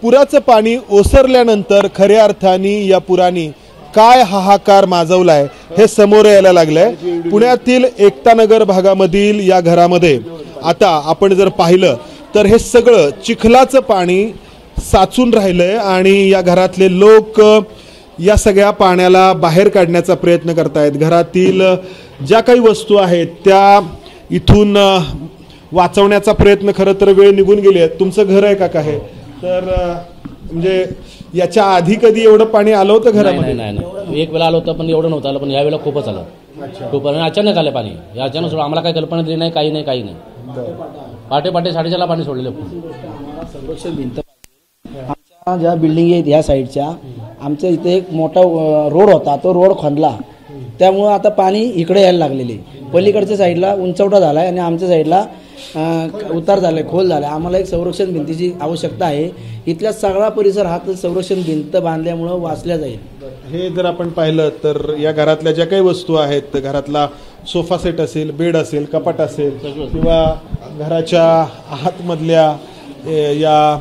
पुराचं पाणी ओसरल्यानंतर खऱ्या अर्थाने या पुराने काय हाहाकार माजवलाय हे समोर यायला लागलंय। पुण्यातील एकतानगर भागामधील या घरामध्ये आता आपण जर पाहिलं तर हे सगळं चिखलाचं पाणी साचून राहिलंय आणि या घरातले लोक या सगळ्या पाण्याला बाहेर काढण्याचा प्रयत्न करतायत। घरातील ज्या काही वस्तू आहेत त्या इथून वाचवण्याचा प्रयत्न खरं तर वेळ निघून गेली आहे। तुमचं घर आहे का काय? तर म्हणजे याच्या आधी कधी एवढं पाणी आलं होतं घरामध्ये? नाही, एक वेळा आलं होतं पण एवढं नव्हतं आलं, पण यावेळेला खूपच आलं। खूप अचानक आलं पाणी, या अचानक आम्हाला काही कल्पना दिली नाही, काही नाही। पहाटे 4:30ला पाणी सोडलेलं। संरक्षण भिंत आमच्या ज्या बिल्डिंग आहेत ह्या साईडच्या, आमच्या इथे एक मोठा रोड होता, तो रोड खणला, त्यामुळे आता पाणी इकडे यायला लागलेले। पलीकडच्या साईडला उंचवटा झाला आहे आणि आमच्या साईडला उतार झालाय, खोल झाला। आम्हाला एक संरक्षण भिंतीची आवश्यकता आहे। इथला सगळा परिसर हा संरक्षण भिंत बांधल्यामुळे वाचल्या जाईल। हे जर आपण पाहिलं तर या घरातल्या ज्या काही वस्तू आहेत, घरातला सोफा सेट असेल, बेड असेल, कपाट असेल किंवा घराच्या आतमधल्या या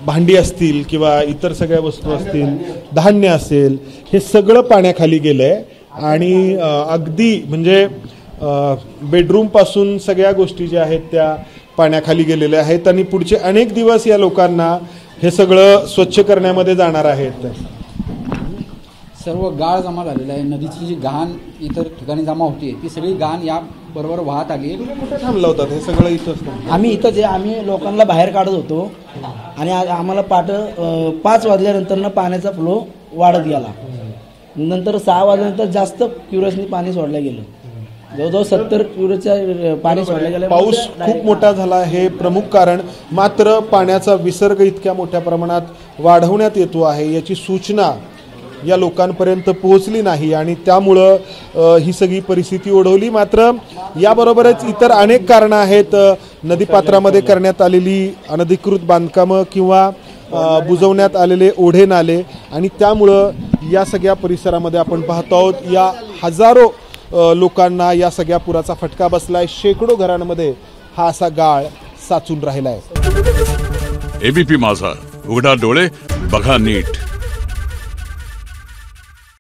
भांडी असतील किंवा इतर सगळ्या वस्तू असतील, धान्य असेल, हे सगळं पाण्याखाली गेलंय आणि अगदी म्हणजे बेडरूम पासून सगळ्या गोष्टी ज्या आहेत त्या पाण्याखाली गेलेल्या आहेत आणि पुढचे अनेक दिवस या लोकांना हे सगळं स्वच्छ करण्यामध्ये जाणार आहेत। सर्व गाळ जमा झालेला आहे। नदीची जी घाण इतर ठिकाणी जमा होती ती सगळी घाण या बरोबर वाहत आली। कुठे थांबलं होतं हे सगळं? इथंच आम्ही इथं आम्ही लोकांना बाहेर काढत होतो आणि आम्हाला 5 वाजल्यानंतर पाण्याचा फ्लो वाढत गेला। नंतर 6 वाजल्यानंतर जास्त क्युरसनी पाणी सोडलं गेलं, जवळजवळ 70 क्युरसच्या पाणी सोडलं गेलं। पाऊस खूप मोठा झाला हे प्रमुख कारण, मात्र पाण्याचा विसर्ग इतक्या मोठ्या प्रमाणात वाढवण्यात येतो आहे याची सूचना या लोकांपर्यंत पोहोचली नाही आणि त्यामुळं ही सगळी परिस्थिती ओढवली। मात्र याबरोबरच इतर अनेक कारणं आहेत। नदीपात्रामध्ये करण्यात आलेली अनधिकृत बांधकामं किंवा बुजवण्यात आलेले ओढे नाले आणि त्यामुळं या सगळ्या परिसरामध्ये आपण पाहतो आहोत या हजारो लोकांना या सगळ्या पुराचा फटका बसलाय। शेकडो घरांमध्ये हा असा गाळ साचून राहिलाय। एबीपी माझा, उघडा डोळे बघा नीट।